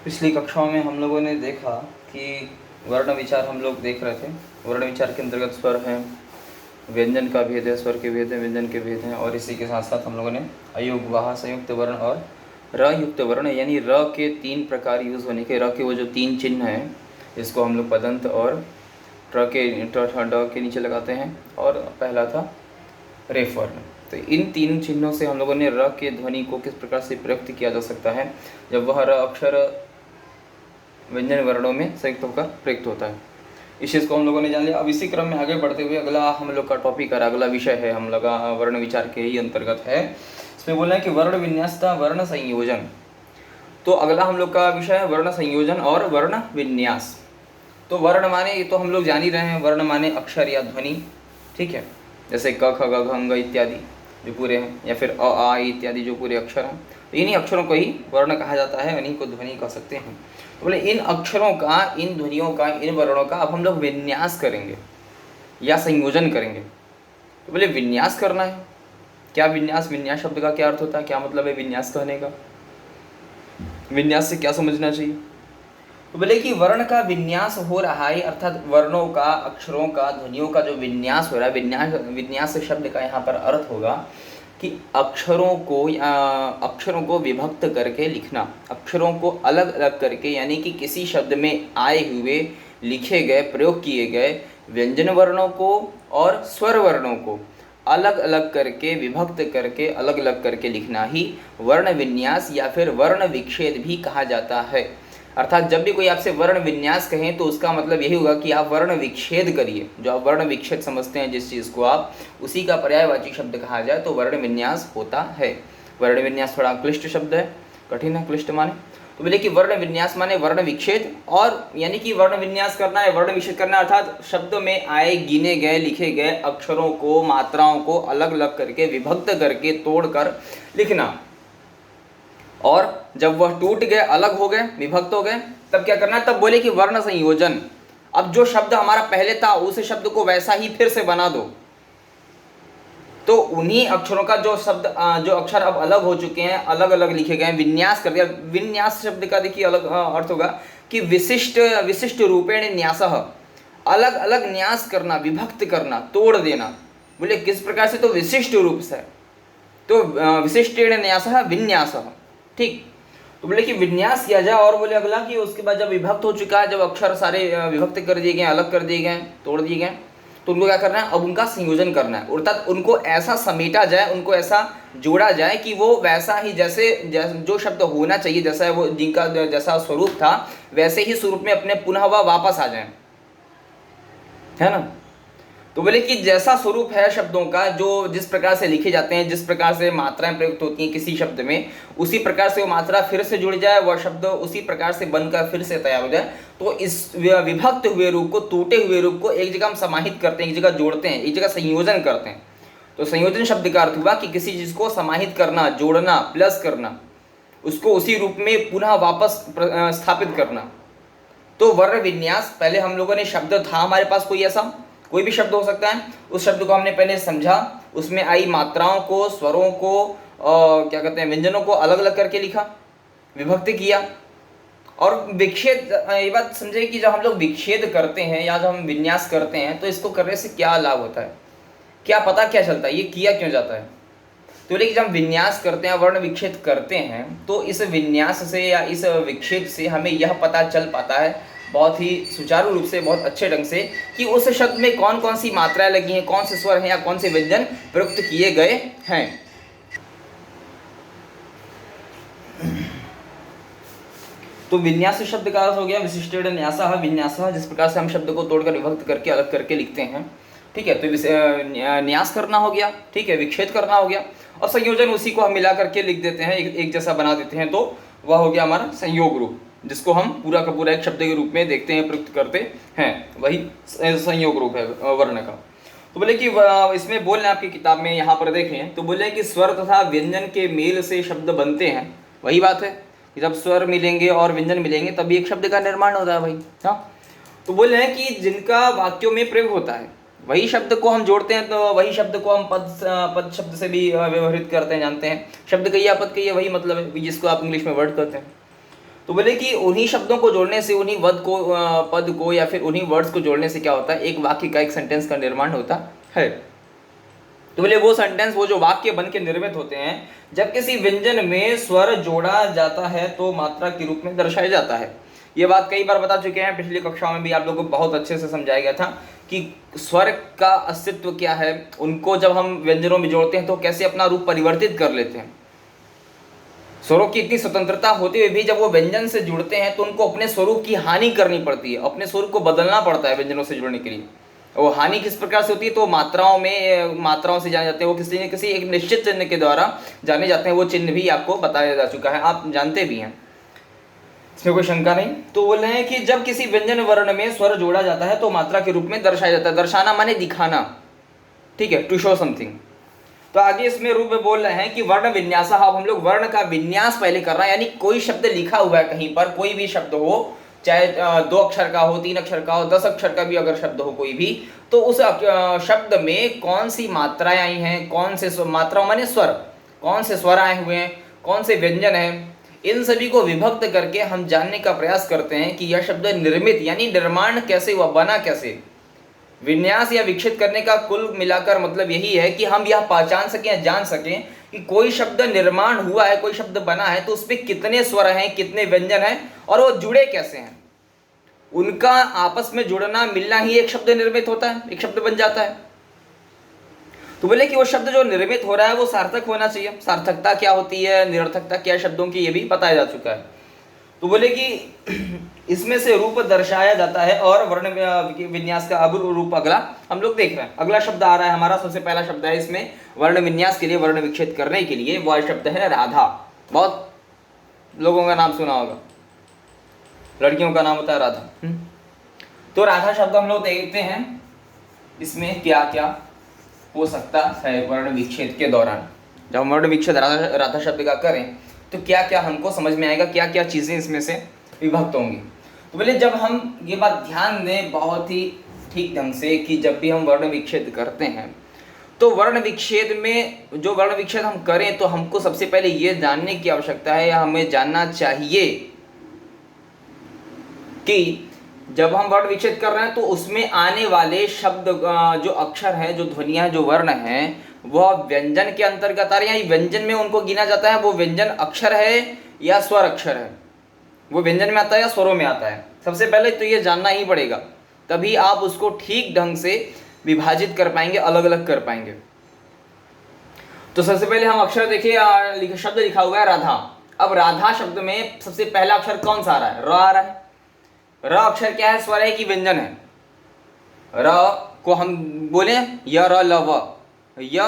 पिछली कक्षाओं में हम लोगों ने देखा कि वर्ण विचार हम लोग देख रहे थे। वर्ण विचार के अंतर्गत स्वर हैं, व्यंजन का भेद है, स्वर के भेद है, व्यंजन के भेद हैं, और इसी के साथ साथ हम लोगों ने अयुग, वाह, संयुक्त वर्ण और र युक्त वर्ण यानी र के 3 प्रकार यूज़ होने के, र के वो जो 3 चिन्ह हैं इसको हम लोग पदंत और ड के नीचे लगाते हैं, और पहला था रेफ वर्ण। तो इन 3 चिन्हों से हम लोगों ने र के ध्वनि को किस प्रकार से प्रयुक्त किया जा सकता है जब वह र अक्षर व्यंजन वर्णों में संयुक्त होकर प्रयुक्त होता है। इस चीज़ को हम लोगों ने जान लिया। अब इसी क्रम में आगे बढ़ते हुए अगला हम लोग का टॉपिक है, अगला विषय है हम लोग का वर्ण विचार के ही अंतर्गत है। इसमें बोलना है कि वर्ण विन्यास का वर्ण संयोजन। तो अगला हम लोग का विषय है वर्ण संयोजन और वर्ण विन्यास। तो वर्ण माने ये तो हम लोग जान ही रहे हैं, वर्ण माने अक्षर या ध्वनि, ठीक है, जैसे क ख ग घ अंग इत्यादि जो पूरे हैं, या फिर अ आ इत्यादि जो पूरे अक्षर हैं, तो इन्हीं अक्षरों को ही वर्ण कहा जाता है, इन्हीं को ध्वनि कह सकते हैं। तो बोले इन अक्षरों का, इन ध्वनियों का, इन वर्णों का अब हम लोग विन्यास करेंगे या संयोजन करेंगे। तो बोले विन्यास करना है, क्या विन्यास, विन्यास शब्द का क्या अर्थ होता है, क्या मतलब है विन्यास कहने का, विन्यास से क्या समझना चाहिए। तो बोले कि वर्ण का विन्यास हो रहा है, अर्थात वर्णों का, अक्षरों का, ध्वनियों का जो विन्यास हो रहा है, विन्यास शब्द का यहाँ पर अर्थ होगा कि अक्षरों को विभक्त करके लिखना, अक्षरों को अलग अलग करके, यानी कि किसी शब्द में आए हुए, लिखे गए, प्रयोग किए गए व्यंजन वर्णों को और स्वर वर्णों को अलग अलग करके, विभक्त करके, अलग अलग करके लिखना ही वर्ण विन्यास या फिर वर्ण विच्छेद भी कहा जाता है। अर्थात जब भी कोई आपसे वर्ण विन्यास कहें तो उसका मतलब यही होगा कि आप वर्ण विच्छेद करिए। जो आप वर्ण विच्छेद समझते हैं जिस चीज़ को आप, उसी का पर्यायवाची शब्द कहा जाए तो वर्ण विन्यास होता है। वर्ण विन्यास थोड़ा क्लिष्ट शब्द है, कठिन है, क्लिष्ट माने। तो बोले कि वर्ण विन्यास माने वर्ण विच्छेद, और यानी कि वर्ण विन्यास करना है, वर्ण विच्छेद करना अर्थात शब्द में आए, गिने गए, लिखे गए अक्षरों को, मात्राओं को अलग अलग करके, विभक्त करके, तोड़कर लिखना। और जब वह टूट गए, अलग हो गए, विभक्त हो गए, तब क्या करना है, तब बोले कि वर्ण संयोजन। अब जो शब्द हमारा पहले था उस शब्द को वैसा ही फिर से बना दो। तो उन्हीं अक्षरों का जो शब्द, जो अक्षर अब अलग हो चुके हैं, अलग अलग लिखे गए, विन्यास कर दिया। विन्यास शब्द का देखिए अलग अर्थ होगा कि विशिष्ट रूपेण न्यासः, अलग अलग न्यास करना, विभक्त करना, तोड़ देना। बोले किस प्रकार से, तो विशिष्ट रूप से, तो विशिष्टेण न्यासः विन्यासः, ठीक। तो बोले कि विन्यास किया जाए। और बोले अगला कि उसके बाद जब विभक्त हो चुका है, जब अक्षर सारे विभक्त कर दिए गए, अलग कर दिए गए, तोड़ दिए गए, तो उनको क्या करना है, अब उनका संयोजन करना है। अर्थात उनको ऐसा समेटा जाए, उनको ऐसा जोड़ा जाए कि वो वैसा ही जैसे जो शब्द होना चाहिए, जैसा है वो, जिनका जैसा स्वरूप था वैसे ही स्वरूप में अपने पुनः वह वापस आ जाए, है ना। तो बोले कि जैसा स्वरूप है शब्दों का, जो जिस प्रकार से लिखे जाते हैं, जिस प्रकार से मात्राएं प्रयुक्त होती हैं किसी शब्द में, उसी प्रकार से वो मात्रा फिर से जुड़ जाए, वह शब्द उसी प्रकार से बनकर फिर से तैयार हो जाए। तो इस विभक्त हुए रूप को, टूटे हुए रूप को एक जगह हम समाहित करते हैं, एक जगह जोड़ते हैं, एक जगह संयोजन करते हैं। तो संयोजन शब्द का अर्थ हुआ कि किसी चीज़ को समाहित करना, जोड़ना, प्लस करना, उसको उसी रूप में पुनः वापस स्थापित करना। तो वर्ण विन्यास, पहले हम लोगों ने शब्द था हमारे पास कोई ऐसा, कोई भी शब्द हो सकता है, उस शब्द को हमने पहले समझा, उसमें आई मात्राओं को, स्वरों को, क्या कहते हैं, व्यंजनों को अलग अलग करके लिखा, विभक्त किया। और विच्छेद, ये बात समझे कि जब हम लोग विच्छेद करते हैं या जब हम विन्यास करते हैं तो इसको करने से क्या लाभ होता है, क्या पता क्या चलता है, ये किया क्यों जाता है। तो लेकिन जब हम विन्यास करते हैं, वर्ण विच्छेद करते हैं, तो इस विन्यास से या इस विच्छेद से हमें यह पता चल पाता है बहुत ही सुचारू रूप से, बहुत अच्छे ढंग से, कि उस शब्द में कौन कौन सी मात्राएं लगी हैं, कौन से स्वर हैं या कौन से व्यंजन प्रयुक्त किए गए हैं। तो विन्यास शब्द का अर्थ हो गया विशिष्टेण न्यासः विन्यासः, जिस प्रकार से हम शब्द को तोड़कर विभक्त करके अलग करके लिखते हैं, ठीक है। तो न्यास करना हो गया, ठीक है, विच्छेद करना हो गया, और संयोजन उसी को हम मिला करके लिख देते हैं, एक जैसा बना देते हैं, तो वह हो गया हमारा संयोग रूप, जिसको हम पूरा का पूरा एक शब्द के रूप में देखते हैं, प्रयुक्त करते हैं, वही संयोग रूप है वर्ण का। तो बोले कि इसमें बोल रहे आपकी किताब में यहाँ पर देखें तो बोले कि स्वर तथा व्यंजन के मेल से शब्द बनते हैं। वही बात है कि जब स्वर मिलेंगे और व्यंजन मिलेंगे तभी एक शब्द का निर्माण होता है भाई, हाँ। तो बोल रहे हैं कि जिनका वाक्यों में प्रयोग होता है वही शब्द को हम जोड़ते हैं, तो वही शब्द को हम पद शब्द से भी व्यवहृत करते हैं, जानते हैं। शब्द कहिए, पद कहिए, वही मतलब है जिसको आप इंग्लिश में वर्ड कहते हैं। तो बोले कि उन्हीं शब्दों को जोड़ने से, उन्हीं पद को या फिर उन्हीं वर्ड्स को जोड़ने से क्या होता है, एक वाक्य का, एक सेंटेंस का निर्माण होता है। तो बोले वो सेंटेंस, वो जो वाक्य बन के निर्मित होते हैं, जब किसी व्यंजन में स्वर जोड़ा जाता है तो मात्रा के रूप में दर्शाया जाता है। ये बात कई बार बता चुके हैं, पिछली कक्षाओं में भी आप लोगों को बहुत अच्छे से समझाया गया था कि स्वर का अस्तित्व क्या है, उनको जब हम व्यंजनों में जोड़ते हैं तो कैसे अपना रूप परिवर्तित कर लेते हैं। स्वरों की इतनी स्वतंत्रता होते हुए भी जब वो व्यंजन से जुड़ते हैं तो उनको अपने स्वरूप की हानि करनी पड़ती है, अपने स्वरूप को बदलना पड़ता है व्यंजनों से जुड़ने के लिए। वो हानि किस प्रकार से होती है, तो मात्राओं से जाने जाते हैं, वो किसी न किसी एक निश्चित चिन्ह के द्वारा जाने जाते हैं। वो चिन्ह भी आपको बताया जा चुका है, आप जानते भी हैं, इसमें कोई शंका नहीं। तो बोल रहे हैं कि जब किसी व्यंजन वर्ण में स्वर जोड़ा जाता है तो मात्रा के रूप में दर्शाया जाता है। दर्शाना माने दिखाना, ठीक है, टू शो समथिंग। तो आगे इसमें रूप में बोल रहे हैं कि वर्ण विन्यास। अब हम लोग वर्ण का विन्यास पहले कर रहे हैं, यानी कोई शब्द लिखा हुआ है कहीं पर, कोई भी शब्द हो, चाहे 2 अक्षर का हो, 3 अक्षर का हो, 10 अक्षर का भी अगर शब्द हो कोई भी, तो उस शब्द में कौन सी मात्राएं आई हैं, कौन से मात्राओं माने स्वर, कौन से स्वर आए हुए हैं, कौन से व्यंजन हैं, इन सभी को विभक्त करके हम जानने का प्रयास करते हैं कि यह शब्द निर्मित यानी निर्माण कैसे हुआ, बना कैसे। विन्यास या विकसित करने का कुल मिलाकर मतलब यही है कि हम यह पहचान सकें या जान सकें कि कोई शब्द निर्माण हुआ है, कोई शब्द बना है, तो उसमें कितने स्वर हैं, कितने व्यंजन हैं और वो जुड़े कैसे हैं। उनका आपस में जुड़ना, मिलना ही एक शब्द निर्मित होता है, एक शब्द बन जाता है। तो बोले कि वो शब्द जो निर्मित हो रहा है वो सार्थक होना चाहिए। सार्थकता क्या होती है, निरर्थकता क्या है शब्दों की, ये भी बताया जा चुका है। तो बोले कि इसमें से रूप दर्शाया जाता है और वर्ण विन्यास का अब रूप अगला हम लोग देख रहे हैं। अगला शब्द आ रहा है हमारा, सबसे पहला शब्द है इसमें वर्ण विन्यास के लिए, वर्ण विक्षेप करने के लिए, वह शब्द है राधा। बहुत लोगों का नाम सुना होगा, लड़कियों का नाम होता है राधा। तो राधा शब्द हम लोग देखते हैं इसमें क्या क्या हो सकता है वर्ण विक्षेप के दौरान। जब हम वर्ण विक्षेप राधा शब्द का करें तो क्या क्या हमको समझ में आएगा, क्या क्या चीज़ें इसमें से विभक्त होंगी। तो बोले जब हम ये बात ध्यान दें बहुत ही ठीक ढंग से कि जब भी हम वर्ण विक्षेप करते हैं तो वर्ण विक्षेप में जो वर्ण विक्षेप हम करें तो हमको सबसे पहले ये जानने की आवश्यकता है, या हमें जानना चाहिए कि जब हम वर्ण विच्छेद कर रहे हैं तो उसमें आने वाले शब्द, जो अक्षर हैं, जो ध्वनियां, जो वर्ण हैं, वह व्यंजन के अंतर्गत आ रहे हैं, व्यंजन में उनको गिना जाता है। वो व्यंजन अक्षर है या स्वर अक्षर है, वो व्यंजन में आता है या स्वरों में आता है। सबसे पहले तो ये जानना ही पड़ेगा, तभी आप उसको ठीक ढंग से विभाजित कर पाएंगे, अलग अलग कर पाएंगे। तो सबसे पहले हम अक्षर देखिए, शब्द लिखा हुआ है राधा। अब राधा शब्द में सबसे पहला अक्षर कौन सा आ रहा है, र आ रहा है। र अक्षर क्या है, स्वर है कि व्यंजन है। र को हम बोले य र ल व, य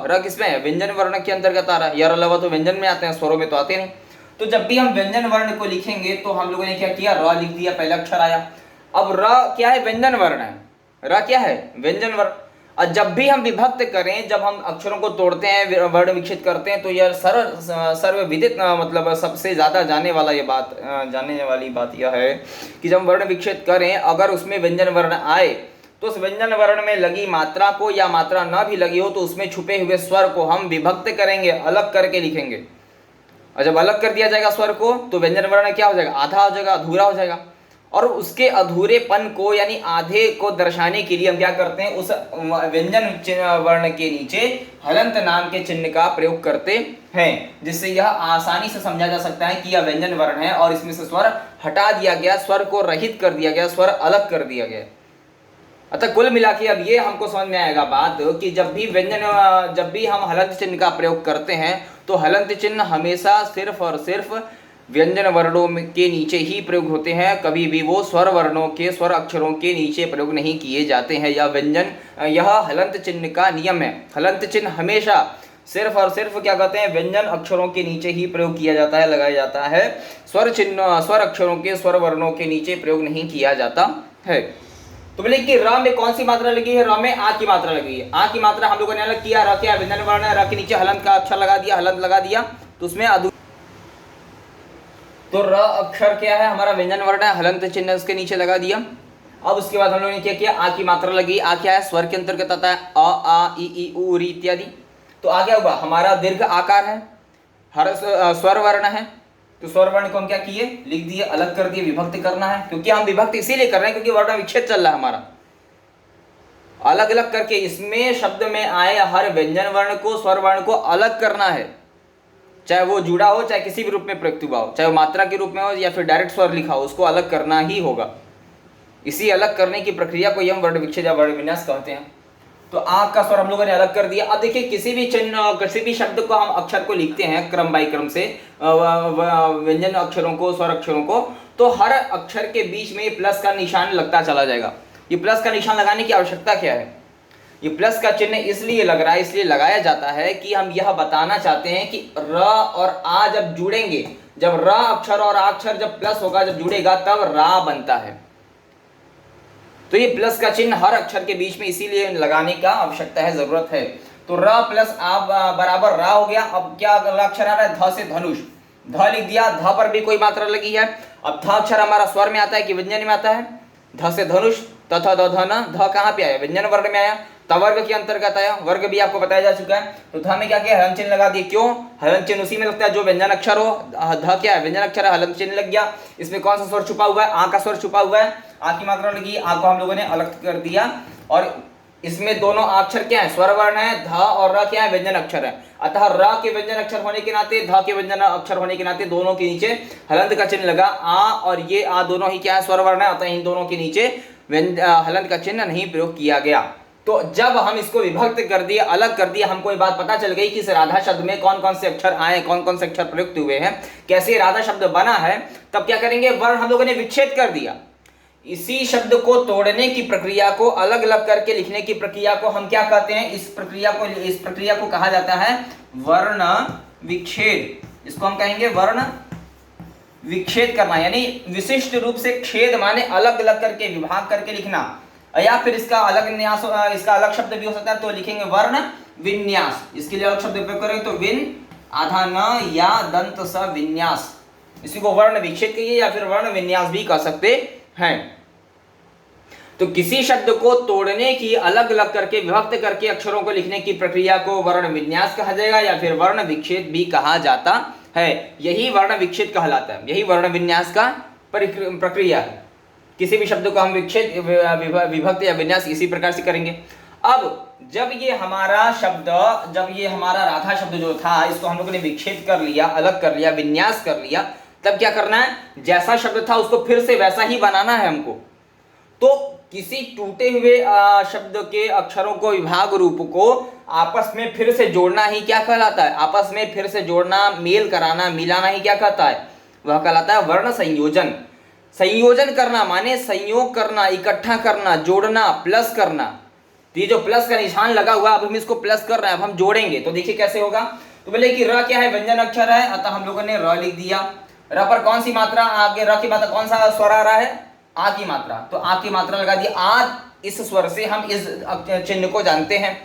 र किसमें है, व्यंजन वर्ण के अंतर्गत आ रहा है। य र ल व तो व्यंजन में आते हैं, स्वरों में तो आते नहीं। तो जब भी हम व्यंजन वर्ण को लिखेंगे तो हम लोगों ने क्या किया, र लिख दिया, पहला अक्षर आया। अब र क्या है, व्यंजन वर्ण है। र क्या है, व्यंजन वर्ण। और जब भी हम विभक्त करें, जब हम अक्षरों को तोड़ते हैं, वर्ण विकसित करते हैं, तो यह सर्वविदित मतलब सबसे ज़्यादा जानने वाली बात यह है कि जब वर्ण विकसित करें, अगर उसमें व्यंजन वर्ण आए तो उस व्यंजन वर्ण में लगी मात्रा को, या मात्रा न भी लगी हो तो उसमें छुपे हुए स्वर को हम विभक्त करेंगे, अलग करके लिखेंगे। और जब अलग कर दिया जाएगा स्वर को तो व्यंजन वर्ण क्या हो जाएगा, आधा हो जाएगा, अधूरा हो जाएगा। और उसके अधूरेपन को यानी आधे को दर्शाने के लिए हम क्या करते हैं, उस व्यंजन वर्ण के नीचे हलंत नाम के चिन्ह का प्रयोग करते हैं, जिससे यह आसानी से समझा जा सकता है कि यह व्यंजन वर्ण है और इसमें से स्वर हटा दिया गया, स्वर को रहित कर दिया गया, स्वर अलग कर दिया गया। अतः कुल मिला के अब ये हमको समझ में आएगा बात कि जब भी हम हलंत चिन्ह का प्रयोग करते हैं तो हलंत चिन्ह हमेशा सिर्फ और सिर्फ व्यंजन वर्णों के नीचे ही प्रयोग होते हैं, कभी भी वो स्वर वर्णों के, स्वर अक्षरों के नीचे प्रयोग नहीं किए जाते हैं। यह हलंत चिन्ह का नियम है। हलंत चिन्ह हमेशा सिर्फ और सिर्फ क्या कहते हैं, व्यंजन अक्षरों के नीचे ही प्रयोग किया जाता है, लगाया जाता है। स्वर अक्षरों के, स्वर वर्णों के नीचे प्रयोग नहीं किया जाता है। तो बोले कि र में कौन सी मात्रा लगी है, र में आ की मात्रा लगी है। आ की मात्रा हम लोगों ने अलग किया, र क्या व्यंजन वर्ण है, र के नीचे हलंत का अक्षर लगा दिया, हलंत लगा दिया तो उसमें तो र अक्षर क्या है, हमारा व्यंजन वर्ण है, हलंत चिन्ह उसके नीचे लगा दिया। अब उसके बाद हम लोगों ने क्या किया, आ की मात्रा लगी। आ क्या है, स्वर के अंतर्गत आता है, अ आ इ उ री इत्यादि। तो आ क्या होगा, हमारा दीर्घ आकार है, हर स्वर वर्ण है, तो स्वर वर्ण को हम क्या किए, लिख दिए, अलग कर दिए, विभक्त करना है, क्योंकि हम विभक्त इसीलिए कर रहे हैं क्योंकि वर्ण विच्छेद चल रहा है हमारा। अलग अलग करके इसमें शब्द में आए हर व्यंजन वर्ण को, स्वर वर्ण को अलग करना है, चाहे वो जुड़ा हो, चाहे किसी भी रूप में प्रयुक्त हुआ हो, चाहे वो मात्रा के रूप में हो या फिर डायरेक्ट स्वर लिखा हो, उसको अलग करना ही होगा। इसी अलग करने की प्रक्रिया को यम वर्ण विच्छेद या वर्ण विन्यास कहते हैं। तो आ का स्वर हम लोगों ने अलग कर दिया। अब देखिए किसी भी चिन्ह, किसी भी शब्द को हम अक्षर को लिखते हैं क्रम बाई क्रम से, व्यंजन अक्षरों को, स्वर अक्षरों को, तो हर अक्षर के बीच में ये प्लस का निशान लगता चला जाएगा। ये प्लस का निशान लगाने की आवश्यकता क्या है? ये प्लस का चिन्ह इसलिए लग रहा है, इसलिए लगाया जाता है कि हम यह बताना चाहते हैं कि र और आ जब जुड़ेंगे, जब र अक्षर और आ अक्षर जब प्लस होगा, जब जुड़ेगा, तब रा बनता है। तो ये प्लस का चिन्ह हर अक्षर के बीच में इसीलिए लगाने का आवश्यकता है, जरूरत है। तो र प्लस आ बराबर रा हो गया। अब क्या अगला अक्षर आ रहा है? ध से धनुष, ध लिख दिया, ध पर भी कोई मात्रा लगी है। अब ध अक्षर हमारा स्वर में आता है कि व्यंजन में आता है? ध से धनुष, तथा द धन, ध कहाँ पे आया? व्यंजन वर्ण में आया, तवर्ग के अंतर्गत आया। वर्ग भी आपको बताया जा चुका है। तो ध में क्या किया? हलन चिन्ह लगा दिए। क्यों? हलन चिन्ह उसी में लगता है जो व्यंजन अक्षर हो। ध क्या है? व्यंजन अक्षर है, हलन चिन्ह लग गया। इसमें कौन सा स्वर छुपा हुआ है? आ का स्वर छुपा हुआ है। आ की मात्रा लगी, आ को हम लोगों ने अलग कर दिया, और इसमें दोनों अक्षर क्या है? स्वर वर्ण है। ध और र क्या है? व्यंजन अक्षर है। अतः र के व्यंजन अक्षर होने के नाते, ध के व्यंजन अक्षर होने के नाते दोनों के नीचे हलंत का चिन्ह लगा। आ और ये आ दोनों ही क्या है? स्वर वर्ण है। अतः इन दोनों के नीचे हलंत का चिन्ह नहीं प्रयोग किया गया। तो जब हम इसको विभक्त कर दिए, अलग कर दिया, हमको ये बात पता चल गई कि इस राधा शब्द में कौन कौन से अक्षर आए, कौन कौन से अक्षर प्रयुक्त हुए हैं, कैसे राधा शब्द बना है। तब क्या करेंगे? वर्ण हम लोगों ने विच्छेद कर दिया। इसी शब्द को तोड़ने की प्रक्रिया को, अलग अलग करके लिखने की प्रक्रिया को हम क्या कहते हैं? इस प्रक्रिया को कहा जाता है वर्ण विच्छेद। इसको हम कहेंगे वर्ण विच्छेद करना, यानी विशिष्ट रूप से छेद माने अलग अलग करके, विभाग करके लिखना। या फिर इसका अलग न्यास, इसका अलग शब्द भी हो सकता है, तो लिखेंगे वर्ण विन्यास। इसके लिए अलग शब्द प्रयोग करेंगे तो विन आधा न या दंत स विन्यास, इसी को वर्ण विच्छेद कहिए या फिर वर्ण विन्यास भी कह सकते हैं। तो किसी शब्द को तोड़ने की, अलग अलग करके, विभक्त करके अक्षरों को लिखने की प्रक्रिया को वर्ण विन्यास कहा जाएगा या फिर वर्ण विच्छेद भी कहा जाता है। यही वर्ण विच्छेद कहलाता है, यही वर्ण विन्यास का प्रक्रिया है। किसी भी शब्द को हम विच्छेद, विभक्त या विन्यास इसी प्रकार से करेंगे। अब जब ये हमारा शब्द, जब ये हमारा राधा शब्द जो था, इसको हम लोगों ने विच्छेद कर लिया, अलग कर लिया, विन्यास कर लिया, तब क्या करना है? जैसा शब्द था उसको फिर से वैसा ही बनाना है हमको। तो किसी टूटे हुए शब्द के अक्षरों को, विभाग रूप को आपस में फिर से जोड़ना ही क्या कहलाता है? आपस में फिर से जोड़ना, मेल कराना, मिलाना ही क्या कहता है? वह कहलाता है वर्ण संयोजन। संयोजन करना माने संयोग करना, इकट्ठा करना, जोड़ना, प्लस करना। तो ये जो प्लस का निशान लगा हुआ, अब हम इसको प्लस कर रहे हैं, अब हम जोड़ेंगे तो देखिए कैसे होगा। तो बोले कि र क्या है? व्यंजन अक्षर है, अतः हम लोगों ने र लिख दिया। र पर कौन सी मात्रा? आगे र की मात्रा कौन सा स्वर आ रहा है? आ की मात्रा, तो आ की मात्रा लगा दी। आ इस स्वर से हम इस चिन्ह को जानते हैं।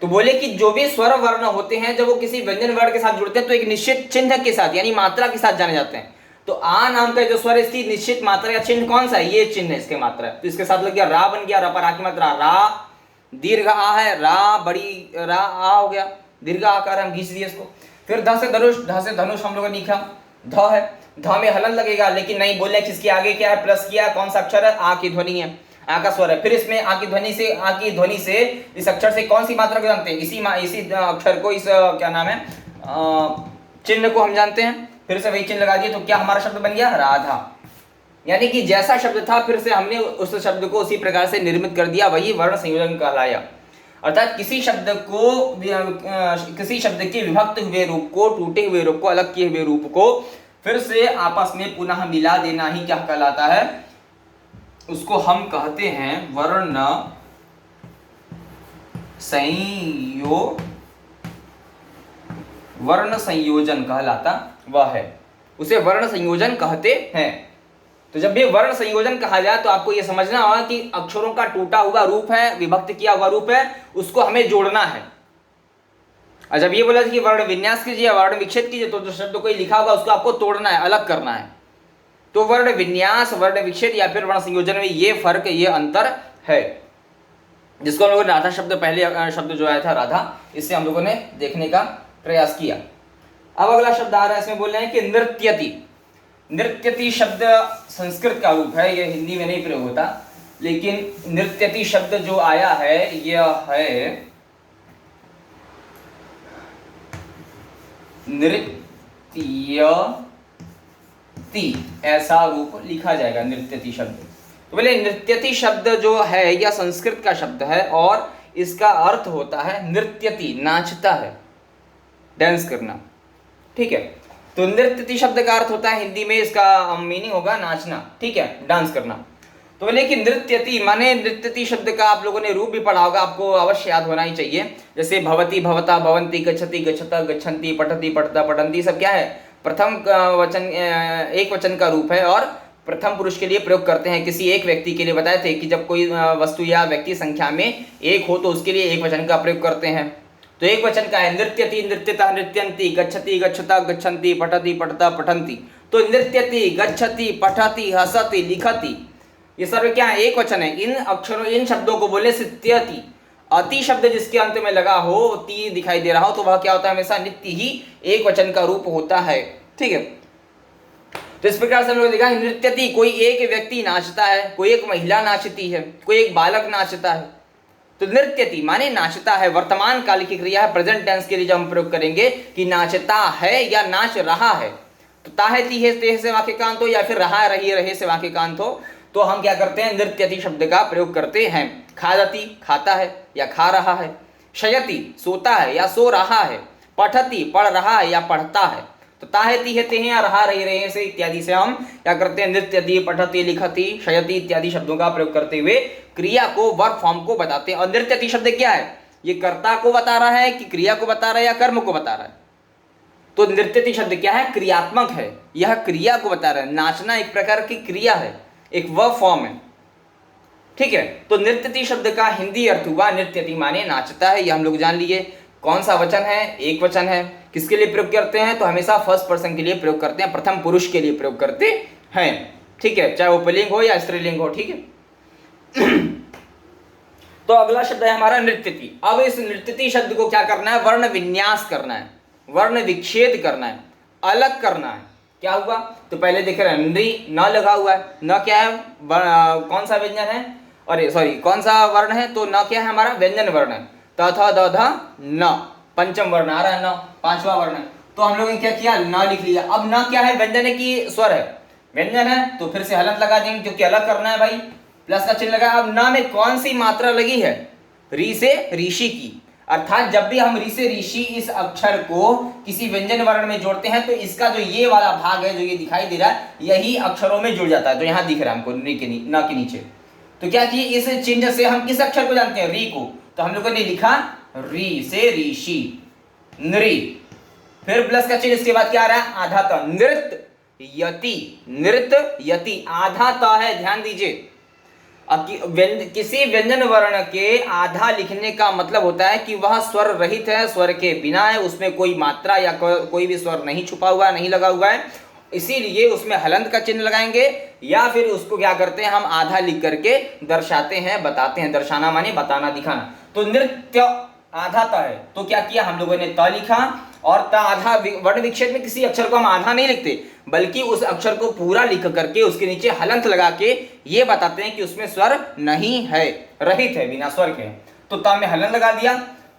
तो बोले कि जो भी स्वर वर्ण होते हैं, जब वो किसी व्यंजन वर्ण के साथ जुड़ते हैं तो एक निश्चित चिन्ह के साथ, यानी मात्रा के साथ जाने जाते हैं। तो आ नाम का जो स्वर, इसकी निश्चित मात्रा या चिन्ह कौन सा है? ये चिन्ह है, इसके मात्रा है। तो इसके साथ लग गया रा, बन गया। रा पर आ की मात्रा रा, दीर्घ आ है, रा बड़ी रा आ हो गया, दीर्घ आकार हम खींच दिए इसको। फिर ध से धनुष, ध से धनुष हम लोगों ने लिखा, ध है, ध में हलन लगेगा, लेकिन नहीं, बोले किसके आगे क्या है? प्लस किया, कौन सा अक्षर है? आ की ध्वनि है, आ का स्वर है। फिर इसमें आ की ध्वनि से इस अक्षर से कौन सी मात्रा को जानते हैं? इसी अक्षर को, इस क्या नाम है, चिन्ह को हम जानते हैं। फिर से वही चिन्ह लगा दिए, तो क्या हमारा शब्द बन गया? राधा। यानी कि जैसा शब्द था फिर से हमने उस शब्द को उसी प्रकार से निर्मित कर दिया, वही वर्ण संयोजन कहलाया। अर्थात किसी शब्द के विभक्त हुए रूप को, टूटे हुए रूप को, अलग किए हुए रूप को फिर से आपस में पुनः मिला देना ही क्या कहलाता है? उसको हम कहते हैं वर्ण संयोजन कहलाता वह है, उसे वर्ण संयोजन कहते हैं। तो जब भी वर्ण संयोजन कहा जाए तो आपको यह समझना होगा कि अक्षरों का टूटा हुआ रूप है, विभक्त किया हुआ रूप है, उसको हमें जोड़ना है। और जब ये बोला कि वर्ण विन्यास कीजिए, वर्ण विच्छेद कीजिए, तो जो शब्द कोई लिखा होगा उसको आपको तोड़ना है, अलग करना है। तो वर्ण विन्यास, वर्ण विच्छेद या फिर वर्ण संयोजन में ये फर्क, ये अंतर है, जिसको हम लोगों ने राधा शब्द, पहले शब्द जो आया था राधा, इससे हम लोगों ने देखने का प्रयास किया। अब अगला शब्द आ रहा है, इसमें बोल रहे हैं कि नृत्यति। नृत्यति शब्द संस्कृत का रूप है, यह हिंदी में नहीं प्रयोग होता, लेकिन नृत्यति शब्द जो आया है यह है नृत्यति, ऐसा रूप लिखा जाएगा नृत्यति शब्द। तो बोले नृत्यति शब्द जो है यह संस्कृत का शब्द है और इसका अर्थ होता है नृत्यति, नाचता है, डांस करना। ठीक है, तो नृत्यति शब्द का अर्थ होता है हिंदी में, इसका मीनिंग होगा नाचना, ठीक है, डांस करना। तो बोले कि नृत्यति माने, नृत्यति शब्द का आप लोगों ने रूप भी पढ़ा होगा, आपको अवश्य याद होना ही चाहिए। जैसे भवति, भवता, भवंती, गच्छति, गच्छता, गच्छन्ति, पठति, पठता, पठन्ति, सब क्या है, प्रथम वचन, एक वचन का रूप है और प्रथम पुरुष के लिए प्रयोग करते हैं। किसी एक व्यक्ति के लिए बताए थे कि जब कोई वस्तु या व्यक्ति संख्या में एक हो तो उसके लिए एक वचन का प्रयोग करते हैं। तो एक वचन का है नृत्यति, नृत्यता, नृत्यन्ति, गच्छति, गच्छता, गच्छन्ति, पठति, पठता, पठन्ति। तो नृत्यति, गच्छति, पठति, हसति, लिखति, ये सर्व क्या है, एक वचन है। इन अक्षरों, इन शब्दों को बोले सित्यति। अति शब्द जिसके अंत में लगा हो, ती दिखाई दे रहा हो, तो वह क्या होता है, हमेशा नित्य ही एक वचन का रूप होता है। ठीक है, तो इस प्रकार से हम लोग देखा नृत्यति, कोई एक व्यक्ति नाचता है, कोई एक महिला नाचती है, कोई एक बालक नाचता है। तो नृत्यति माने नाचता है, वर्तमान काल की क्रिया है, प्रेजेंट टेंस के लिए जब हम प्रयोग करेंगे कि नाचता है या नाच रहा है, तो ताहे ती है तेह से वाक्यांत हो या फिर रहा रही रहे से वाक्यांत हो, तो हम क्या करते हैं, नृत्यति शब्द का प्रयोग करते हैं। खादति, खाता है या खा रहा है। शयति, सोता है या सो रहा है। पठति, पढ़ रहा है या पढ़ता है। तो ताहेति है तेह या रहा रही रहे से इत्यादि से हम क्या करते हैं, नृत्यति, पठति, लिखति, शयति इत्यादि शब्दों का प्रयोग करते हुए क्रिया को, वर्ब फॉर्म को बताते हैं। और नृत्यति शब्द क्या है, ये कर्ता को बता रहा है कि क्रिया को बता रहा है या कर्म को बता रहा है। तो नृत्यति शब्द क्या है, क्रियात्मक है, यह क्रिया को बता रहा है। नाचना एक प्रकार की क्रिया है, एक वर्ब फॉर्म है। ठीक है, तो नृत्यति शब्द का हिंदी अर्थ हुआ नृत्यति माने नाचता है, यह हम लोग जान लिए। कौन सा वचन है, एक वचन है। किसके लिए प्रयोग करते हैं, तो हमेशा फर्स्ट पर्सन के लिए प्रयोग करते हैं, प्रथम पुरुष के लिए प्रयोग करते हैं। ठीक है, चाहे वो पुल्लिंग हो या स्त्रीलिंग हो। ठीक है तो अगला शब्द है हमारा नृत्यति। अब इस नृत्यति शब्द को क्या करना है, वर्ण विन्यास करना है, वर्ण विच्छेद करना है, अलग करना है। क्या हुआ, तो पहले देख रहे हैं नृ, न लगा हुआ है, न क्या है, कौन सा व्यंजन है, अरे सॉरी कौन सा वर्ण है, तो न क्या है हमारा व्यंजन वर्ण है। त थ द ध न, पंचम वर्ण आ रहा है, न पांचवा वर्ण है। तो हम लोगों ने क्या किया, न लिख लिया। अब न क्या है, व्यंजन है कि स्वर है, व्यंजन है, तो फिर से हलंत लगा देंगे क्योंकि अलग करना है भाई, प्लस का चिन्ह लगा। अब न में कौन सी मात्रा लगी है, री से ऋषि की, अर्थात जब भी हम री से ऋषि इस अक्षर को किसी व्यंजन वर्ण में जोड़ते हैं तो इसका जो ये वाला भाग है जो ये दिखाई दे रहा है, यही अक्षरों में जुड़ जाता है। तो यहाँ दिख रहा है हमको न के नीचे। तो क्या किए, इस चिन्ह से हम किस अक्षर को जानते हैं, री को। तो हम लोगों ने लिखा री से ऋषि, नृ, फिर प्लस का चिन्ह, इसके बाद क्या आ रहा है, आधा त, नृत यति, नृत यति, आधा त है, ध्यान दीजिए। किसी व्यंजन वर्ण के आधा लिखने का मतलब होता है कि वह स्वर रहित है, स्वर के बिना है, उसमें कोई मात्रा या कोई भी स्वर नहीं छुपा हुआ, नहीं लगा हुआ है, इसीलिए उसमें हलंत का चिन्ह लगाएंगे या फिर उसको क्या करते हैं, हम आधा लिख करके दर्शाते हैं, बताते हैं। दर्शाना माने बताना, दिखाना। तो नृत्य आधा त है, तो क्या किया हम लोगों ने त लिखा, और त आधा, वर्ण विच्छेद में किसी अक्षर को हम आधा नहीं लिखते बल्कि उस अक्षर को पूरा लिख करके उसके नीचे हलंत लगा के ये बताते हैं कि उसमें स्वर नहीं है, रहित है, बिना स्वर के। तो त में हलंत लगा दिया,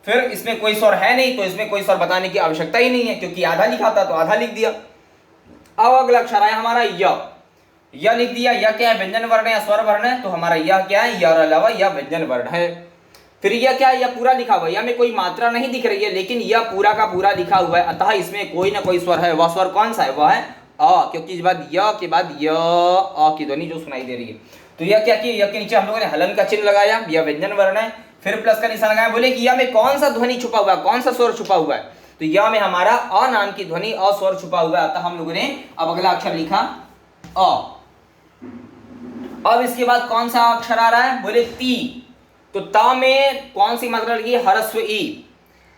फिर इसमें कोई स्वर है नहीं तो इसमें कोई स्वर बताने की आवश्यकता ही नहीं है क्योंकि आधा लिखा था तो आधा लिख दिया। अब अगला अक्षर है हमारा य लिख दिया। य क्या है, व्यंजन वर्ण या स्वर वर्ण है, तो हमारा यह क्या है, यर अलावा यह व्यंजन वर्ण है। फिर यह क्या है, यह पूरा लिखा हुआ है, यह में कोई मात्रा नहीं दिख रही है लेकिन यह पूरा का पूरा लिखा हुआ है, अतः इसमें कोई ना कोई स्वर है। वह स्वर कौन सा है, वह है अ, क्योंकि इस बात य के बाद य अ की ध्वनि जो सुनाई दे रही है। तो यह क्या किया, यह के नीचे हम लोगों ने हलन का चिन्ह लगाया, यह व्यंजन वर्ण है। फिर प्लस का निशान लगाया, बोले कि यह में कौन सा ध्वनि छुपा हुआ है, कौन सा स्वर छुपा हुआ है, तो यह में हमारा अ नाम की ध्वनि, अ स्वर छुपा हुआ है, अतः हम लोगों ने अब अगला अक्षर लिखा अ। अब इसके बाद कौन सा अक्षर आ रहा है, बोले ती। तो त में कौन सी मात्रा लगी, ह्रस्व ई।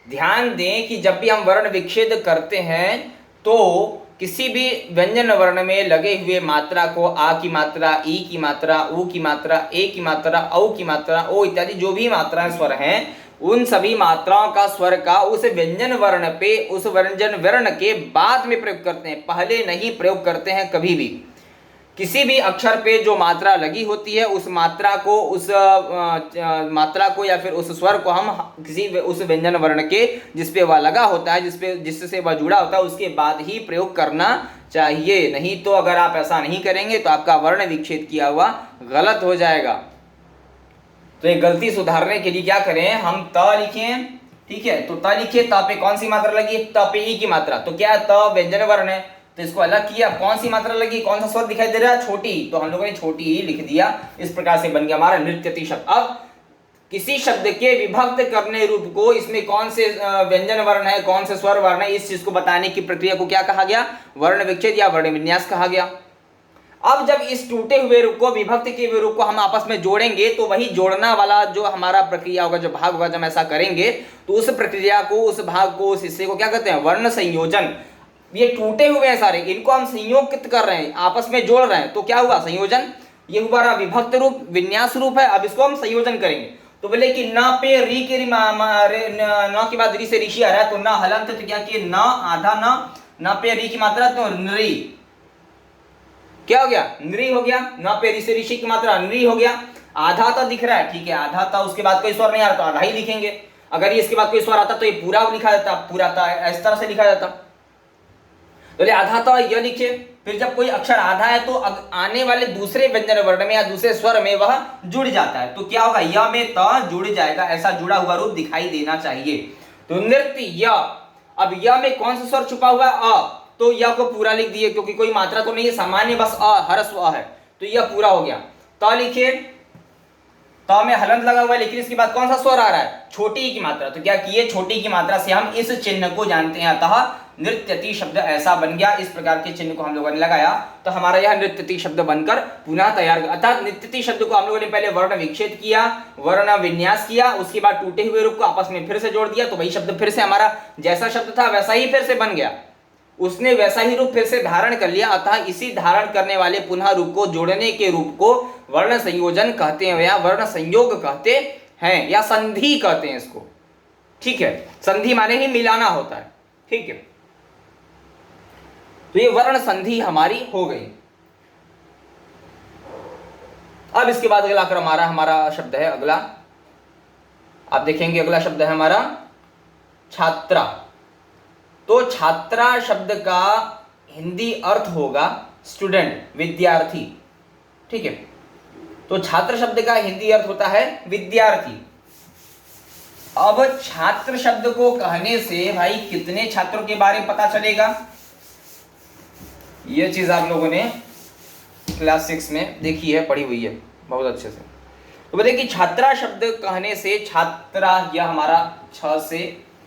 ध्यान दें कि जब भी हम वर्ण विच्छेद करते हैं तो किसी भी व्यंजन वर्ण में लगे हुए मात्रा को आ की मात्रा, ई की मात्रा, उ की मात्रा, ए की मात्रा, औ की मात्रा, ओ इत्यादि जो भी मात्राएं स्वर हैं उन सभी मात्राओं का स्वर का उस व्यंजन वर्ण पे, उस व्यंजन वर्ण के बाद में प्रयोग करते हैं, पहले नहीं प्रयोग करते हैं कभी भी। किसी भी अक्षर पे जो मात्रा लगी होती है उस मात्रा को, उस मात्रा को या फिर उस स्वर को हम किसी उस व्यंजन वर्ण के जिस पे वह लगा होता है, जिससे वह जुड़ा होता है, उसके बाद ही प्रयोग करना चाहिए। नहीं तो अगर आप ऐसा नहीं करेंगे तो आपका वर्ण विच्छेद किया हुआ गलत हो जाएगा। तो ये गलती सुधारने के लिए क्या करें, हम त लिखें, ठीक है। तो त लिखिए, त पे कौन सी मात्रा लगी, त पे ई की मात्रा। तो क्या त व्यंजन वर्ण है तो इसको अलग किया, कौन सी मात्रा लगी, कौन सा स्वर दिखाई दे रहा है, छोटी, तो हम लोगों ने छोटी ही लिख दिया। इस प्रकार से बन गया हमारा नृत्यति शब्द। अब किसी शब्द के विभक्त करने रूप को, इसमें कौन से व्यंजन वर्ण है, कौन से स्वर वर्ण है, इस चीज को बताने की प्रक्रिया को क्या कहा गया, वर्ण विच्छेद या वर्ण विन्यास कहा गया। अब जब इस टूटे हुए रूप को, विभक्त किए हुए रूप को हम आपस में जोड़ेंगे तो वही जोड़ना वाला जो हमारा प्रक्रिया होगा, जो भाग होगा, जब हम ऐसा करेंगे तो उस प्रक्रिया को, उस भाग को, उस हिस्से को क्या कहते हैं, वर्ण संयोजन। ये टूटे हुए हैं सारे, इनको हम संयोग कर रहे हैं, आपस में जोड़ रहे हैं, तो क्या हुआ, संयोजन। ये हमारा विभक्त रूप, विन्यास रूप है। अब इसको हम संयोजन करेंगे तो बोले कि न पे री के न के बाद री से ऋषि आ रहा है, तो न हलंत, तो क्या किए, न आधा, न पे री की मात्रा तो नृ, क्या हो गया, नृ हो गया। न पे री से ऋषि की मात्रा नृ हो गया। आधा था दिख रहा है, ठीक है, आधा था, उसके बाद कोई स्वर नहीं आ रहा तो आधा ही लिखेंगे। अगर ये इसके बाद कोई स्वर आता तो ये पूरा लिखा जाता, पूरा था इस तरह से लिखा जाता। तो आधा था यह लिखे। फिर जब कोई अक्षर आधा है तो आने वाले दूसरे व्यंजन वर्ण में या दूसरे स्वर में वह जुड़ जाता है, तो क्या होगा, य में त जुड़ जाएगा, ऐसा जुड़ा हुआ रूप दिखाई देना चाहिए। तो नृत्य य, अब य में कौन सा स्वर छुपा हुआ है, अ, तो य को पूरा लिख दिए, क्योंकि कोई मात्रा तो नहीं है, सामान्य बस अ, हरस्व अ है, तो यह पूरा हो गया। त लिखिए, त में हलंत लगा हुआ है, लेकिन इसके बाद कौन सा स्वर आ रहा है, छोटी की मात्रा। तो क्या किए, छोटी की मात्रा से हम इस चिन्ह को जानते हैं, अतः नृत्यति शब्द ऐसा बन गया। इस प्रकार के चिन्ह को हम लोगों ने लगाया तो हमारा यह नृत्यति शब्द बनकर पुनः तैयार। अर्थात नृत्यति शब्द को हम लोगों ने पहले वर्ण विच्छेद किया, वर्ण विन्यास किया, उसके बाद टूटे हुए रूप को आपस में फिर से जोड़ दिया, तो वही शब्द फिर से हमारा जैसा शब्द था वैसा ही फिर से बन गया, उसने वैसा ही रूप फिर से धारण कर लिया। अतः इसी धारण करने वाले पुनः रूप को, जोड़ने के रूप को वर्ण संयोजन कहते हैं, या वर्ण संयोग कहते हैं, या संधि कहते हैं इसको, ठीक है। संधि माने ही मिलाना होता है, ठीक है। तो ये वर्ण संधि हमारी हो गई। अब इसके बाद अगला क्रम हमारा शब्द है, अगला आप देखेंगे, अगला शब्द है हमारा छात्रा। तो छात्रा शब्द का हिंदी अर्थ होगा स्टूडेंट, विद्यार्थी, ठीक है। तो छात्र शब्द का हिंदी अर्थ होता है विद्यार्थी। अब छात्र शब्द को कहने से भाई कितने छात्रों के बारे में पता चलेगा, यह चीज आप लोगों ने क्लास 6 में देखी है, पढ़ी हुई है बहुत अच्छे से। तो बताइए कि छात्रा शब्द कहने से, छात्रा यह हमारा छ से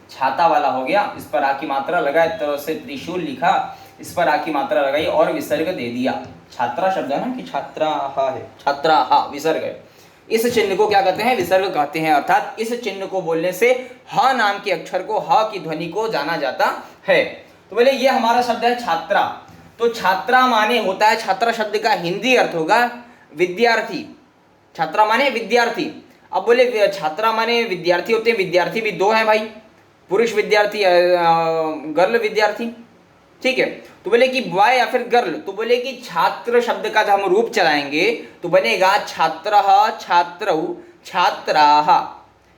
छाता वाला हो गया, इस पर आ की मात्रा लगाए, तो से त्रिशूल लिखा, इस पर आ की मात्रा लगाई और विसर्ग दे दिया। छात्रा शब्द है ना कि छात्रा हा है, छात्रा हा विसर्ग है। इस चिन्ह को क्या कहते हैं, विसर्ग कहते हैं। अर्थात इस चिन्ह को बोलने से ह नाम के अक्षर को, ह की ध्वनि को जाना जाता है। तो बोले ये हमारा शब्द है छात्रा। तो छात्रा माने होता है, छात्रा शब्द का हिंदी अर्थ होगा विद्यार्थी। छात्रा माने विद्यार्थी। अब बोले छात्रा माने विद्यार्थी होते हैं, विद्यार्थी भी दो हैं भाई, पुरुष विद्यार्थी, गर्ल विद्यार्थी, ठीक है। तो बोले कि बॉय या फिर गर्ल, तो बोले कि छात्र शब्द का जब हम रूप चलाएंगे तो बनेगा छात्रः, छात्रौ, छात्राः।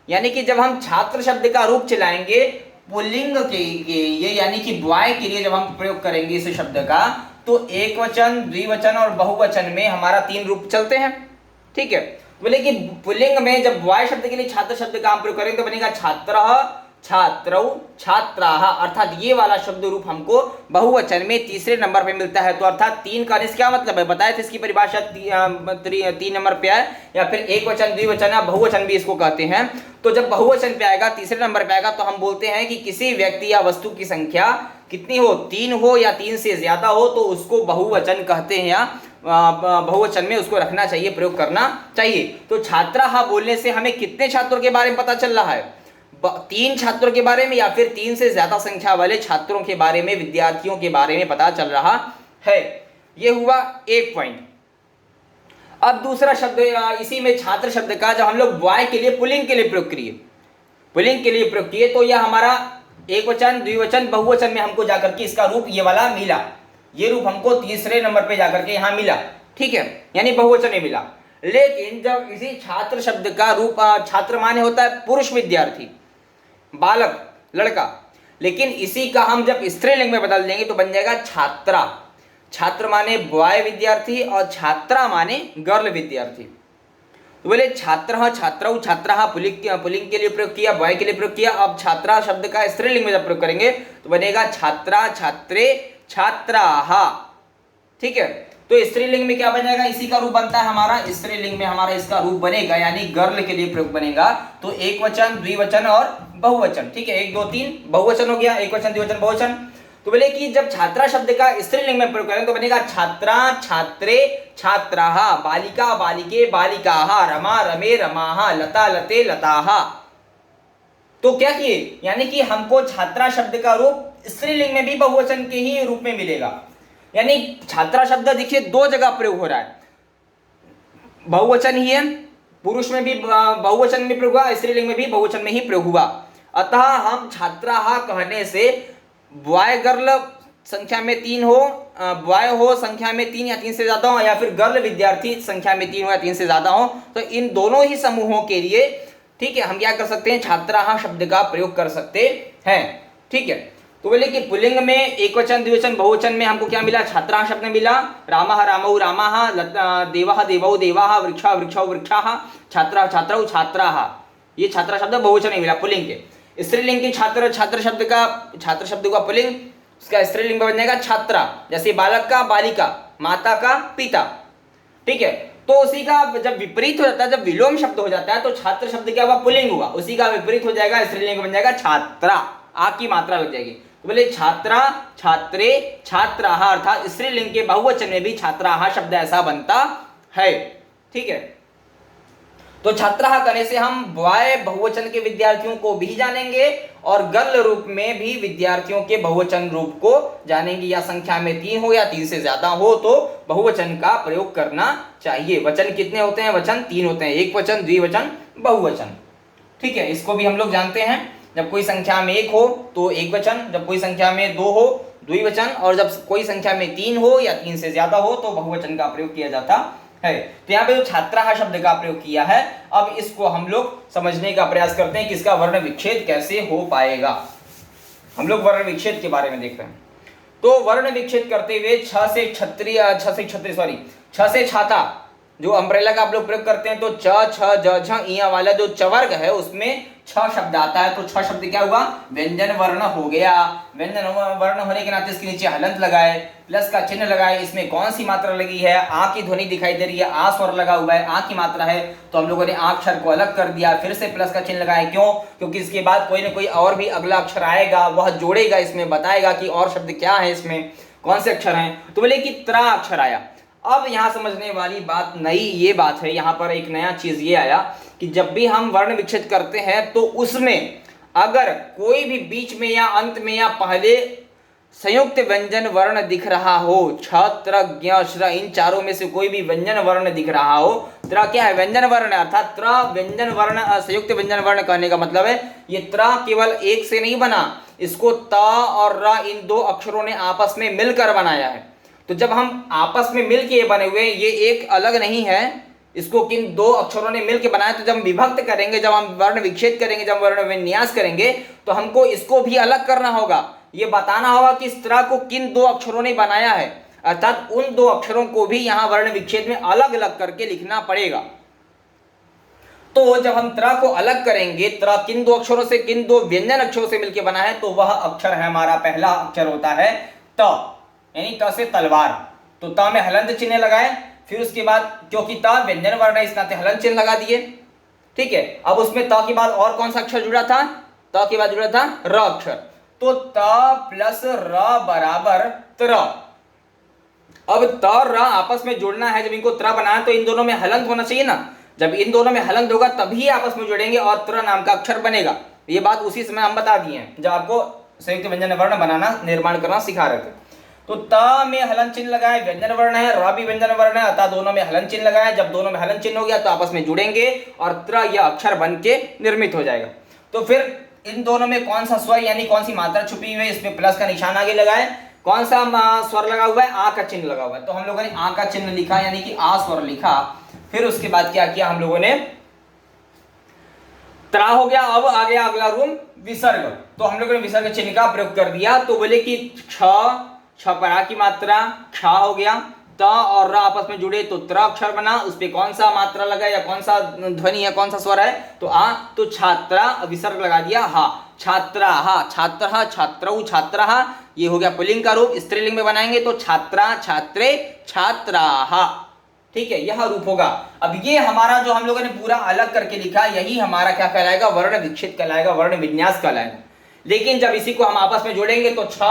यानी कि जब हम छात्र शब्द का रूप चलाएंगे पुल्लिंग के ये, यानी कि बॉय के लिए जब हम प्रयोग करेंगे इस शब्द का, तो एक वचन, द्विवचन और बहुवचन में हमारा 3 रूप चलते हैं, ठीक है। बोले कि पुल्लिंग में जब बॉय शब्द के लिए छात्र शब्द का हम प्रयोग करेंगे तो बनेगा छात्रः, छात्रौ, छात्राः। अर्थात ये वाला शब्द रूप हमको बहुवचन में तीसरे नंबर पे मिलता है। तो अर्थात 3 का क्या मतलब है, बताए थे इसकी परिभाषा 3 नंबर पे है, या फिर एक वचन, द्विवचन या बहुवचन भी इसको कहते हैं। तो जब बहुवचन पे आएगा, तीसरे नंबर पे आएगा, तो हम बोलते हैं कि किसी व्यक्ति या वस्तु की संख्या कितनी हो, 3 हो या 3 से ज्यादा हो, तो उसको बहुवचन कहते हैं, या बहुवचन में उसको रखना चाहिए, प्रयोग करना चाहिए। तो छात्राः बोलने से हमें कितने छात्रों के बारे में पता चल रहा है, 3 छात्रों के बारे में, या फिर 3 से ज्यादा संख्या वाले छात्रों के बारे में, विद्यार्थियों के बारे में पता चल रहा है। यह हुआ एक पॉइंट। अब दूसरा शब्द, इसी में छात्र शब्द का जब हम लोग बॉय के लिए, पुल्लिंग के लिए प्रयोग करिए, पुल्लिंग के लिए प्रयोग किए तो यह हमारा एक वचन, द्विवचन, बहुवचन में हमको जाकर के इसका रूप ये वाला मिला। ये रूप हमको तीसरे नंबर पे जाकर के यहाँ मिला, ठीक है, यानी बहुवचन में मिला। लेकिन जब इसी छात्र शब्द का रूप, छात्र माने होता है पुरुष विद्यार्थी, बालक, लड़का, लेकिन इसी का हम जब स्त्रीलिंग में बदल देंगे तो बन जाएगा छात्रा। छात्र माने बॉय विद्यार्थी और छात्रा माने गर्ल विद्यार्थी। तो बोले छात्र, छात्रौ, छात्रा पुल्लिंग के लिए प्रयोग किया, बॉय के लिए प्रयोग किया। अब छात्रा शब्द का स्त्रीलिंग में जब प्रयोग करेंगे तो बनेगा छात्रा, छात्रे, छात्राहा, ठीक है। तो स्त्रीलिंग में क्या बन जाएगा, इसी का रूप बनता है हमारा, स्त्रीलिंग में हमारा इसका रूप बनेगा, यानी गर्ल के लिए प्रयोग बनेगा तो एक वचन, द्विवचन और बहुवचन, ठीक है। 1 2 3 बहुवचन हो गया, एक वचन, द्विवचन, बहुवचन। तो बोले कि जब छात्रा शब्द का स्त्रीलिंग में प्रयोग करें तो बनेगा छात्रा, छात्रे, छात्राहा, बालिका, बालिके, बालिकाहा, रमा, रमे, रमाहा, लता, लते, लताहा। तो क्या किए, यानी कि हमको छात्रा शब्द का रूप स्त्रीलिंग में भी बहुवचन के ही रूप में मिलेगा। यानी छात्रा शब्द देखिए 2 जगह प्रयोग हो रहा है, बहुवचन ही है, पुरुष में भी बहुवचन में प्रयोग हुआ, स्त्रीलिंग में भी बहुवचन में ही प्रयोग हुआ। अतः हम छात्राहा कहने से बॉय गर्ल संख्या में 3 हो, बॉय हो संख्या में 3 या 3 से ज्यादा हो, या फिर गर्ल विद्यार्थी संख्या में 3 हो या 3 से ज्यादा हो, तो इन दोनों ही समूहों के लिए, ठीक है, हम क्या कर सकते हैं, छात्राहा शब्द का प्रयोग कर सकते हैं, ठीक है। तो बोले कि पुल्लिंग में एक वचन, द्विवचन, बहुवचन में हमको क्या मिला, छात्रा शब्द मिला, रामः, रामौ, रामाः, देवः, देवौ, देवाः, वृक्षः, वृक्षौ, वृक्षाः, छात्रा, छात्रौ, छात्राः। ये छात्रा शब्द बहुवचन में मिला पुल्लिंग के। स्त्रीलिंग की छात्र, छात्र शब्द का पुल्लिंग, उसका स्त्रीलिंग बन जाएगा छात्रा, जैसे बालक का बालिका, माता का पिता, ठीक है। तो उसी का जब विपरीत हो जाता है, जब विलोम शब्द हो जाता है तो छात्र शब्द क्या हुआ, पुल्लिंग हुआ, उसी का विपरीत हो जाएगा, स्त्रीलिंग बन जाएगा छात्रा, आ की मात्रा लग जाएगी। तो बोले छात्रा, छात्रे, छात्राहा, अर्थात स्त्रीलिंग के बहुवचन में भी छात्राहा शब्द ऐसा बनता है, ठीक है। तो छात्राहा करने से हम बॉय बहुवचन के विद्यार्थियों को भी जानेंगे और गर्ल रूप में भी विद्यार्थियों के बहुवचन रूप को जानेंगे, या संख्या में 3 हो या 3 से ज्यादा हो तो बहुवचन का प्रयोग करना चाहिए। वचन कितने होते हैं, वचन 3 होते हैं, एक वचन, द्विवचन, बहुवचन, ठीक है। इसको भी हम लोग जानते हैं, जब कोई संख्या में 1 हो तो एक वचन, जब कोई संख्या में 2 हो द्विवचन, और जब कोई संख्या में 3 हो या 3 से ज्यादा हो तो बहुवचन का प्रयोग किया जाता है। तो यहाँ पे जो छात्राहा शब्द का प्रयोग किया है, अब इसको हम लोग समझने का प्रयास करते हैं कि इसका वर्ण विच्छेद कैसे हो पाएगा। हम लोग वर्ण विच्छेद के बारे में देख रहे हैं। तो वर्ण विच्छेद करते हुए छ से छाता, जो अम्ब्रेला का आप लोग प्रयोग करते हैं, तो च, छ, ज, झ, इया वाला जो चवर्ग है उसमें छ शब्द आता है, तो छ शब्द क्या हुआ, व्यंजन वर्ण हो गया। व्यंजन वर्ण होने के नाते इसके नीचे हलंत लगाए, प्लस का चिन्ह लगाए, इसमें कौन सी मात्रा लगी है, आ की ध्वनि दिखाई दे रही है, आ स्वर लगा हुआ है, आ की मात्रा है, तो हम लोगों ने आ अक्षर को अलग कर दिया, फिर से प्लस का चिन्ह लगाया। क्यों, क्योंकि इसके बाद कोई ना कोई और भी अगला अक्षर आएगा, वह जोड़ेगा, इसमें बताएगा कि और शब्द क्या है, इसमें कौन से अक्षर हैं। तो बोले कि त्रा अक्षर आया। अब यहाँ समझने वाली बात नई ये बात है, यहाँ पर एक नया चीज ये आया कि जब भी हम वर्ण विच्छेद करते हैं तो उसमें अगर कोई भी बीच में या अंत में या पहले संयुक्त व्यंजन वर्ण दिख रहा हो, छ, त्र, ज्ञ, श्र, इन चारों में से कोई भी व्यंजन वर्ण दिख रहा हो, त्र क्या है, व्यंजन वर्ण, अर्थात त्र व्यंजन वर्ण, संयुक्त व्यंजन वर्ण कहने का मतलब है ये त्र केवल एक से नहीं बना, इसको त और र इन 2 अक्षरों ने आपस में मिलकर बनाया है। तो जब हम आपस में मिल के बने हुए, ये एक अलग नहीं है, इसको किन 2 अक्षरों ने मिल के बनाया, तो जब हम विभक्त करेंगे, जब हम वर्ण विच्छेद करेंगे, जब वर्ण विन्यास करेंगे, तो हमको इसको भी अलग करना होगा, ये बताना होगा कि इस तरह को किन 2 अक्षरों ने बनाया है, अर्थात उन 2 अक्षरों को भी यहाँ वर्ण विच्छेद में अलग अलग करके लिखना पड़ेगा। तो जब हम त्रा को अलग करेंगे, त्रा किन 2 अक्षरों से, किन 2 व्यंजन अक्षरों से मिलकर बना है, तो वह अक्षर है हमारा पहला अक्षर होता है त, यानी त से तलवार। तो त में हलंत चिन्ह लगाए, फिर उसके बाद क्योंकि त व्यंजन वर्ण है इस नाते हलंत चिन्ह लगा दिए, ठीक है। अब उसमें त के बाद और कौन सा अक्षर जुड़ा था, त के बाद जुड़ा था र अक्षर, तो त प्लस र बराबर त्र। अब त और र आपस में जुड़ना है, जब इनको त्र बनाया तो इन दोनों में हलंत होना चाहिए ना, जब इन दोनों में हलंत होगा तभी आपस में जुड़ेंगे और त्र नाम का अक्षर बनेगा। ये बात उसी समय हम बता दिए हैं जब आपको संयुक्त व्यंजन वर्ण बनाना, निर्माण करना सिखा रहे थे। तो त में हलन चिन्ह लगाए, व्यंजन वर्ण है, र भी व्यंजन वर्ण है, अतः दोनों में हलन चिन्ह लगाए। जब दोनों में हलन चिन्ह हो गया तो आपस में जुड़ेंगे और त्र यह अक्षर बन के निर्मित हो जाएगा। तो फिर इन दोनों में कौन सा स्वर यानी कौन सी मात्रा छुपी हुई है, इसमें प्लस का निशान आगे लगाए। कौन सा स्वर लगा हुआ है, आ का चिन्ह लगा हुआ है, तो हम लोगों ने आ का चिन्ह लिखा यानी कि आ स्वर लिखा। फिर उसके बाद क्या किया हम लोगों ने, त्रा हो गया। अब आ गया अगला रूम विसर्ग, तो हम लोगों ने विसर्ग चिन्ह का प्रयोग कर दिया। तो बोले कि छ पर आ की मात्रा क्ष हो गया, त और र आपस में जुड़े तो त्र अक्षर बना, उस पे कौन सा मात्रा लगा या कौन सा ध्वनि है, कौन सा स्वर है, तो आ। तो छात्रा विसर्ग लगा दिया हा, छात्रा हा, छात्र छात्रौ छात्रहा, ये हो गया पुल्लिंग का रूप। स्त्रीलिंग में बनाएंगे तो छात्रा छात्रे छात्राहा, ठीक है, यह रूप होगा। अब ये हमारा जो हम लोगों ने पूरा अलग करके लिखा, यही हमारा क्या कहलाएगा, वर्ण विक्षित कहलाएगा, वर्ण विन्यास कहलाएगा। लेकिन जब इसी को हम आपस में जोड़ेंगे तो छ